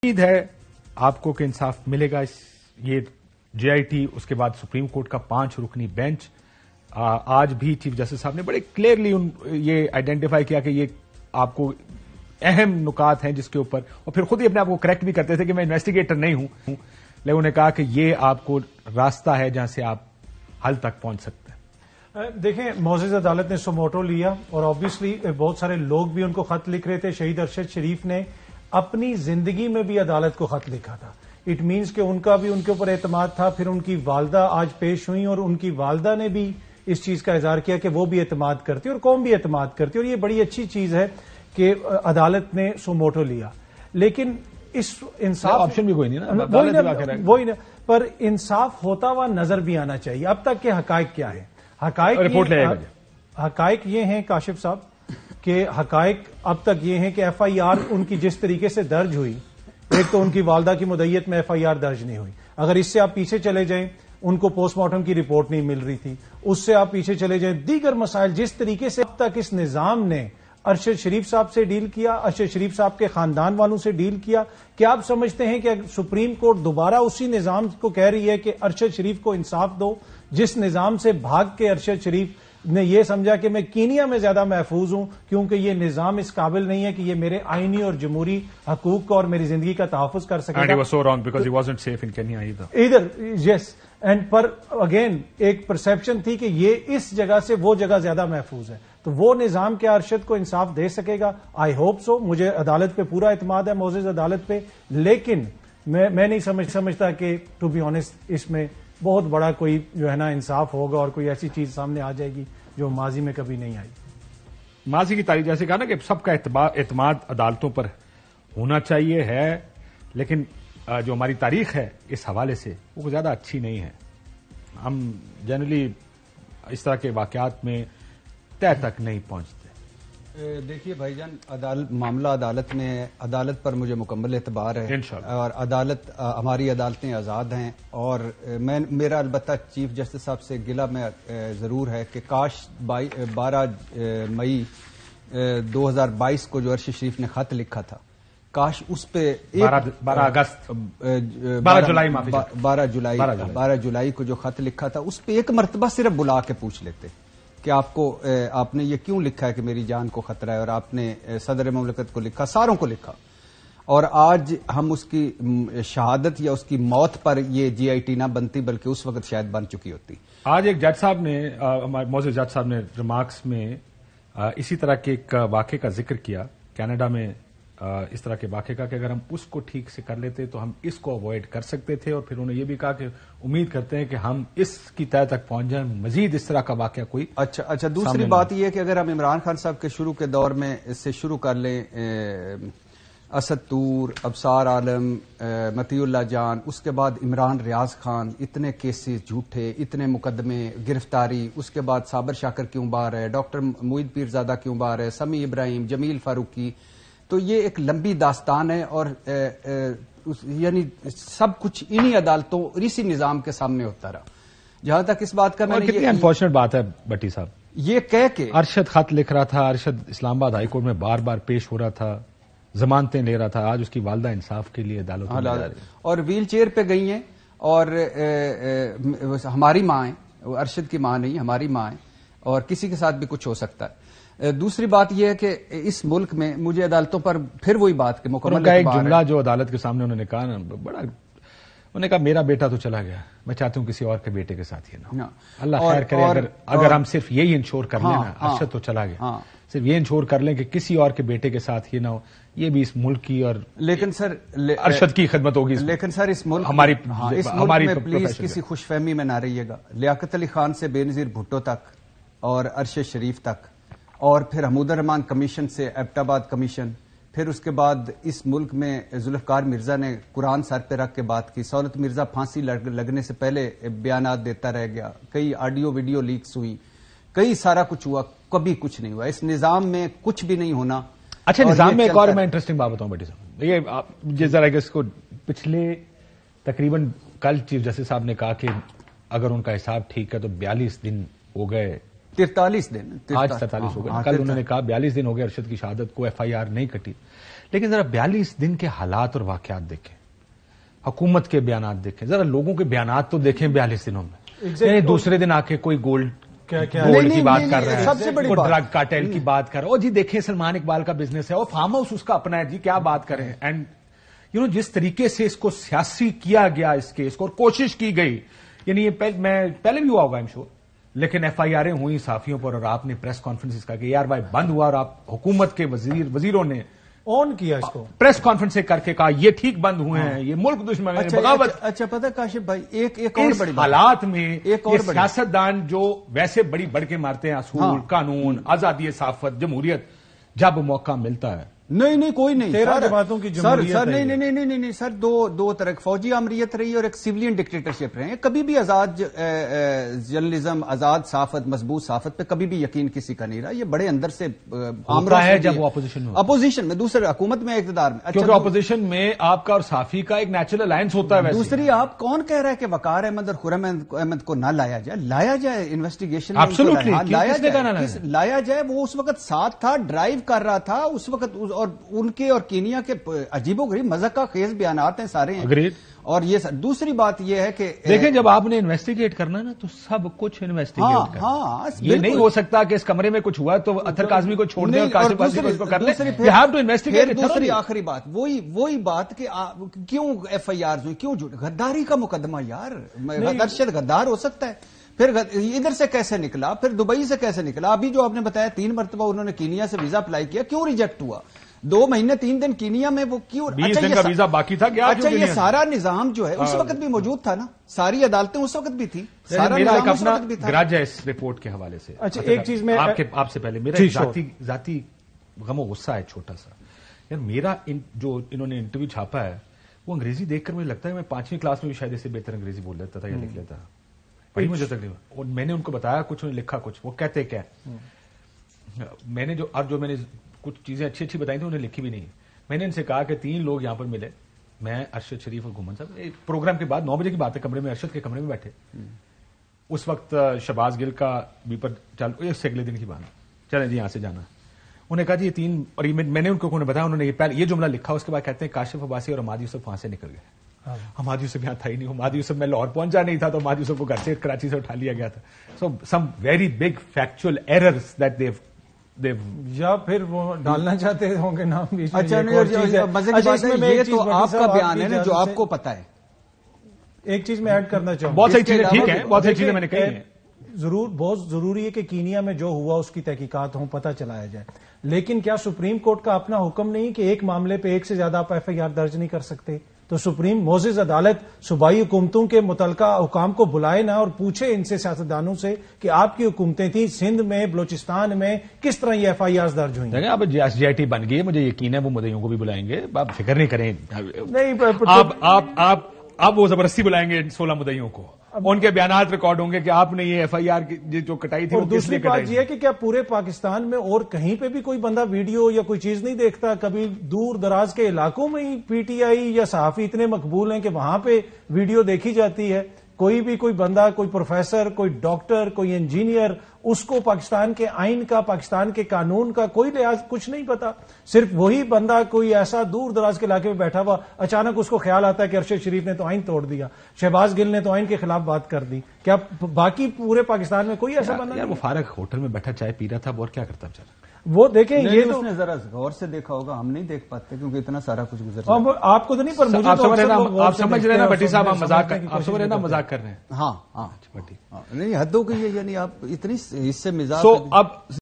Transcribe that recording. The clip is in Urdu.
امید ہے آپ کو کہ انصاف ملے گا. یہ جے آئی ٹی اس کے بعد سپریم کورٹ کا 5 رکنی بینچ آج بھی چیف جسٹس صاحب نے بڑے کلیئرلی یہ آئیڈینٹیفائی کیا کہ یہ آپ کو اہم نکات ہیں جس کے اوپر، اور پھر خود ہی اپنے آپ کو کریکٹ بھی کرتے تھے کہ میں انویسٹیگیٹر نہیں ہوں، لیکن انہوں نے کہا کہ یہ آپ کو راستہ ہے جہاں سے آپ حل تک پہنچ سکتے ہیں. دیکھیں، معزز عدالت نے سوموٹو لیا اور آبویسلی بہت سارے لوگ بھی ان کو خط لکھ رہے تھے. شہید ارشد شریف نے اپنی زندگی میں بھی عدالت کو خط لکھا تھا. اٹ مینز کہ ان کا بھی ان کے اوپر اعتماد تھا. پھر ان کی والدہ آج پیش ہوئی اور ان کی والدہ نے بھی اس چیز کا اظہار کیا کہ وہ بھی اعتماد کرتی اور قوم بھی اعتماد کرتی، اور یہ بڑی اچھی چیز ہے کہ عدالت نے سوموٹو لیا. لیکن اس انصاف آپشن بھی کوئی نہیں نا، وہی نا، پر انصاف ہوتا ہوا نظر بھی آنا چاہیے. اب تک کے حقائق کیا ہیں؟ حقائق یہ ہیں کاشف صاحب کہ حقائق اب تک یہ ہیں کہ ایف آئی آر ان کی جس طریقے سے درج ہوئی، ایک تو ان کی والدہ کی مدعیت میں ایف آئی آر درج نہیں ہوئی. اگر اس سے آپ پیچھے چلے جائیں، ان کو پوسٹ مارٹم کی رپورٹ نہیں مل رہی تھی. اس سے آپ پیچھے چلے جائیں، دیگر مسائل جس طریقے سے اب تک اس نظام نے ارشد شریف صاحب سے ڈیل کیا، ارشد شریف صاحب کے خاندان والوں سے ڈیل کیا، کیا آپ سمجھتے ہیں کہ سپریم کورٹ دوبارہ اسی نظام کو کہہ رہی ہے کہ ارشد شریف کو انصاف دو، جس نظام سے بھاگ کے ارشد شریف نے یہ سمجھا کہ میں کینیا میں زیادہ محفوظ ہوں کیونکہ یہ نظام اس قابل نہیں ہے کہ یہ میرے آئینی اور جمہوری حقوق کا اور میری زندگی کا تحفظ کر سکے گا. And he was so wrong because he wasn't safe in Kenya either. Yes. And per again ایک پرسپشن تھی کہ یہ اس جگہ سے وہ جگہ زیادہ محفوظ ہے. تو وہ نظام کیا ارشد کو انصاف دے سکے گا؟ I hope so. مجھے عدالت پہ پورا اعتماد ہے، معزز عدالت پہ. لیکن میں نہیں سمجھتا کہ ٹو بی آنےسٹ اس میں بہت بڑا کوئی جو ہے نا انصاف ہوگا اور کوئی ایسی چیز سامنے آ جائے گی جو ماضی میں کبھی نہیں آئی. ماضی کی تاریخ جیسے کہا نا کہ سب کا اعتماد عدالتوں پر ہونا چاہیے ہے، لیکن جو ہماری تاریخ ہے اس حوالے سے وہ زیادہ اچھی نہیں ہے. ہم جنرلی اس طرح کے واقعات میں طے تک نہیں پہنچتے. دیکھیے بھائی جان، معاملہ عدالت میں ہے. عدالت پر مجھے مکمل اعتبار ہے انشاءاللہ. اور ہماری عدالتیں آزاد ہیں. اور میرا البتہ چیف جسٹس صاحب سے گلہ میں ضرور ہے کہ کاش 12 مئی 2022 کو جو ارشد شریف نے خط لکھا تھا، کاش اس پہ 12 جولائی کو جو خط لکھا تھا اس پہ ایک مرتبہ صرف بلا کے پوچھ لیتے کہ آپ نے یہ کیوں لکھا ہے کہ میری جان کو خطرہ ہے، اور آپ نے صدر مملکت کو لکھا، ساروں کو لکھا. اور آج ہم اس کی شہادت یا اس کی موت پر یہ جی آئی ٹی نہ بنتی بلکہ اس وقت شاید بن چکی ہوتی. آج ایک جج صاحب نے، معزز جج صاحب نے ریمارکس میں اسی طرح کے ایک واقعے کا ذکر کیا، کینیڈا میں اس طرح کے واقعے کا، کہ اگر ہم اس کو ٹھیک سے کر لیتے تو ہم اس کو اوائڈ کر سکتے تھے. اور پھر انہوں نے یہ بھی کہا کہ امید کرتے ہیں کہ ہم اس کی تہہ تک پہنچ جائیں، مزید اس طرح کا واقعہ کوئی. اچھا دوسری بات یہ ہے کہ اگر ہم عمران خان صاحب کے شروع کے دور میں اس سے شروع کر لیں، اسد طور، ابصار عالم، مطیع اللہ جان، اس کے بعد عمران ریاض خان، اتنے کیسز جھوٹے، اتنے مقدمے، گرفتاری، اس کے بعد صابر شاکر کیوں باہر ہے، ڈاکٹر معید پیرزادہ کیوں باہر ہے، سمیع ابراہیم، جمیل فاروقی. تو یہ ایک لمبی داستان ہے اور یعنی سب کچھ انہی عدالتوں اور اسی نظام کے سامنے ہوتا رہا. جہاں تک اس بات کا میں نے کتنی انفارچونیٹ بات ہے بٹی صاحب، یہ کہہ کے ارشد خط لکھ رہا تھا، ارشد اسلام آباد ہائی کورٹ میں بار بار پیش ہو رہا تھا، ضمانتیں لے رہا تھا، آج اس کی والدہ انصاف کے لیے عدالت میں جا رہی ہے اور ویل چیئر پہ گئی ہیں. اور ہماری ماں ہیں، ارشد کی ماں نہیں، ہماری ماں ہیں، اور کسی کے ساتھ بھی کچھ ہو سکتا ہے. دوسری بات یہ ہے کہ اس ملک میں مجھے عدالتوں پر پھر وہی بات کہ مکمل ایک جملہ جو عدالت کے سامنے انہوں نے کہا نا، بڑا انہوں نے کہا میرا بیٹا تو چلا گیا، میں چاہتا ہوں کسی اور کے بیٹے کے ساتھ یہ نہ ہو. اللہ خیر کرے. اگر ہم صرف یہی انشور کر لیں نا، ارشد تو چلا گیا، صرف یہ انشور کر لیں کہ کسی اور کے بیٹے کے ساتھ یہ نہ ہو، یہ بھی اس ملک کی اور لیکن سر ارشد کی خدمت ہوگی. لیکن سر اس ملک میں پلیز کسی خوش فہمی میں نہ رہیے گا. لیاقت علی خان سے بے نظیر بھٹو تک اور ارشد شریف تک، اور پھر حمود الرحمان کمیشن سے ایبٹ آباد کمیشن، پھر اس کے بعد اس ملک میں ذوالفقار مرزا نے قرآن سر پہ رکھ کے بات کی، سہولت مرزا پھانسی لگنے سے پہلے بیانات دیتا رہ گیا، کئی آڈیو ویڈیو لیکس ہوئی، کئی سارا کچھ ہوا، کبھی کچھ نہیں ہوا. اس نظام میں کچھ بھی نہیں ہونا. اچھا، نظام میں ایک اور میں انٹرسٹنگ بات بتاؤں بیٹی صاحب، یہ ذرا کہ اس کو پچھلے تقریباً کل چیف جسٹس صاحب نے کہا کہ اگر ان کا حساب ٹھیک ہے تو 42 دن ہو گئے 43 دن آج 43 ہو گئے. کل انہوں نے کہا 42 دن ہو گئے ارشد کی شہادت کو, FIR نہیں کٹی. لیکن ذرا 42 دن کے حالات اور واقعات دیکھیں, حکومت کے بیانات دیکھیں, ذرا لوگوں کے بیانات تو دیکھیں 42 دنوں میں. یعنی دوسرے دن آ کے کوئی گولڈ کی بات کر رہے ہیں, کوئی ڈرگ کارٹیل کی بات کر رہے ہیں. اور جی دیکھیں سلمان اقبال کا بزنس ہے اور فارم ہاؤس اس کا اپنا ہے, جی کیا بات کریں. اینڈ جس طریقے سے اس کو سیاسی کیا گیا اس کیس کو, اور کوشش کی گئی, یعنی یہ پہلے بھی ہوا ہوگا ایم شور, لیکن FIR ہوئی صحافیوں پر, اور آپ نے پریس کانفرنس کا کہ یار بھائی بند ہوا, اور آپ حکومت کے وزیروں نے آن کیا اس کو, پریس کانفرنس کر کے کہا یہ ٹھیک بند ہوئے ہیں, یہ ملک دشمن ہے, بغاوت. اچھا پتہ کاشف بھائی, ایک اور بڑی حالات میں یہ سیاستدان جو ویسے بڑی بڑھ کے مارتے ہیں اصول, قانون, آزادی, صحافت, جمہوریت, جب موقع ملتا ہے نہیں کوئی نہیں, 13 جماعتوں کی جمہوریت سر نہیں سر, دو طرح فوجی امریت رہی اور ایک سیولین ڈکٹیٹرشپ رہے ہیں. کبھی بھی آزاد جرنلزم, آزاد صحافت, مضبوط صحافت پہ کبھی بھی یقین کسی کا نہیں رہا. یہ بڑے اندر سے ہوتا ہے جب وہ اپوزیشن میں, دوسرے حکومت میں, اقتدار میں. کیونکہ اپوزیشن میں آپ کا اور صحافی کا ایک نیچرل الائنس ہوتا ہے. دوسری, آپ کون کہہ رہا ہے کہ وقار احمد اور خرم احمد کو نہ لایا جائے انویسٹیگیشن لایا جائے. وہ اس وقت ساتھ تھا, ڈرائیو کر رہا تھا اس وقت, اور ان کے اور کینیا کے عجیب و غریب مذہب کا خیز بیانات ہیں سارے ہیں. اور یہ دوسری بات یہ ہے کہ دیکھیں جب آپ نے انویسٹیگیٹ کرنا نا تو سب کچھ انویسٹیگیٹ کرنا. یہ نہیں ہو سکتا کہ اس کمرے میں کچھ ہوا تو اطہر کاظمی کو چھوڑ دیں اور کاشف قاسمی کو اس کو کر لیں. You have to investigate. دوسری آخری بات وہی بات کہ کیوں FIR ہوئی, کیوں غداری کا مقدمہ. یار ارشد غدار ہو سکتا ہے, پھر ادھر سے کیسے نکلا, پھر دبئی سے کیسے نکلا. ابھی جو آپ نے بتایا 3 مرتبہ انہوں نے کینیا سے ویزا اپلائی کیا, کیوں ریجیکٹ ہوا؟ 2 مہینے 3 دن کینیا میں, وہ کیوں؟ 20 دن کا ویزا باقی تھا. اچھا یہ سارا نظام جو ہے اس وقت بھی موجود تھا نا, ساری عدالتیں اس وقت بھی تھی, سارا نظام اس وقت بھی تھا. گراج ہے اس رپورٹ کے حوالے سے. اچھا ایک چیز میں آپ سے پہلے میرا ذاتی غم و غصہ ہے چھوٹا سا. یار میرا جو انہوں نے انٹرویو چھاپا ہے وہ انگریزی دیکھ کر مجھے لگتا ہے میں 5ویں کلاس میں بھی شاید اس سے بہتر انگریزی بول لیتا تھا یا لکھ لیتا. وہی مجھے تکلیف, اور میں نے ان کو بتایا کچھ, انہوں نے لکھا کچھ. وہ کہتے کیا, میں نے جو کچھ چیزیں اچھی بتائی تھیں انہیں لکھی بھی نہیں. میں نے ان سے کہا کہ 3 لوگ یہاں پر ملے, میں, ارشد شریف اور گھومن صاحب. پروگرام کے بعد 9 بجے کی بات ہے, کمرے میں, ارشد کے کمرے میں بیٹھے. اس وقت شہباز گل کا بیپر چل, اس سے اگلے دن کی بات, چلیں جی یہاں سے جانا. انہوں نے کہا جی یہ 3, اور میں نے ان کو بتایا, انہوں نے یہ جملہ لکھا. اس کے بعد کہتے ہیں کاشف عباسی اور حماد یوسف وہاں سے نکل گئے. حماد یوسف یہاں تھا ہی نہیں. حماد یوسف میں لاہور پہنچا نہیں تھا تو حماد یوسف کو گھر سے کراچی سے اٹھا لیا گیا تھا. So some very big factual errors that یا پھر وہ ڈالنا چاہتے ہوں گے نام بیچ میں. اچھا یہ تو آپ کا بیان ہے نا جو آپ کو پتا ہے. ایک چیز میں ایڈ کرنا چاہوں گا, بہت سی چیزیں ٹھیک ہیں, بہت سی چیزیں میں نے کہی ہیں. ضرور بہت ضروری ہے کہ کینیا میں جو ہوا اس کی تحقیقات ہوں, پتہ چلایا جائے. لیکن کیا سپریم کورٹ کا اپنا حکم نہیں کہ ایک معاملے پہ ایک سے زیادہ آپ FIR درج نہیں کر سکتے؟ تو سپریم معزز عدالت صوبائی حکومتوں کے متعلقہ حکام کو بلائے نا اور پوچھے ان سے, سیاستدانوں سے, کہ آپ کی حکومتیں تھیں سندھ میں, بلوچستان میں, کس طرح یہ FIRs درج ہوئی. دیکھیں اب GIT بن گئی, مجھے یقین ہے وہ مدعیوں کو بھی بلائیں گے, آپ فکر نہیں کریں. نہیں آپ وہ زبردستی بلائیں گے 16 مدعیوں کو, ان کے بیانات ریکارڈ ہوں گے کہ آپ نے یہ FIR جو کٹائی تھی. اور دوسری بات یہ ہے کہ کیا پورے پاکستان میں اور کہیں پہ بھی کوئی بندہ ویڈیو یا کوئی چیز نہیں دیکھتا؟ کبھی دور دراز کے علاقوں میں ہی PTI یا صحافی اتنے مقبول ہیں کہ وہاں پہ ویڈیو دیکھی جاتی ہے. کوئی بندہ, کوئی پروفیسر, کوئی ڈاکٹر, کوئی انجینئر, اس کو پاکستان کے آئین کا, پاکستان کے قانون کا کوئی لحاظ کچھ نہیں پتا. صرف وہی بندہ کوئی ایسا دور دراز کے علاقے میں بیٹھا ہوا اچانک اس کو خیال آتا ہے کہ ارشد شریف نے تو آئین توڑ دیا, شہباز گل نے تو آئین کے خلاف بات کر دی. کیا باقی پورے پاکستان میں کوئی ایسا بندہ نہیں؟ وہ فارغ ہوٹل میں بیٹھا چائے پی رہا تھا, اور کیا کرتا بیچارہ. وہ دیکھیں یہ تو اس نے ذرا غور سے دیکھا ہوگا, ہم نہیں دیکھ پاتے کیونکہ اتنا سارا کچھ گزر. آپ کو تو نہیں, پر مجھے آپ سمجھ رہے ہیں نا بٹی صاحب, ہم مذاق کر رہے ہیں. ہاں نہیں حدوں کی, یعنی آپ اتنی اس سے مزاج. اب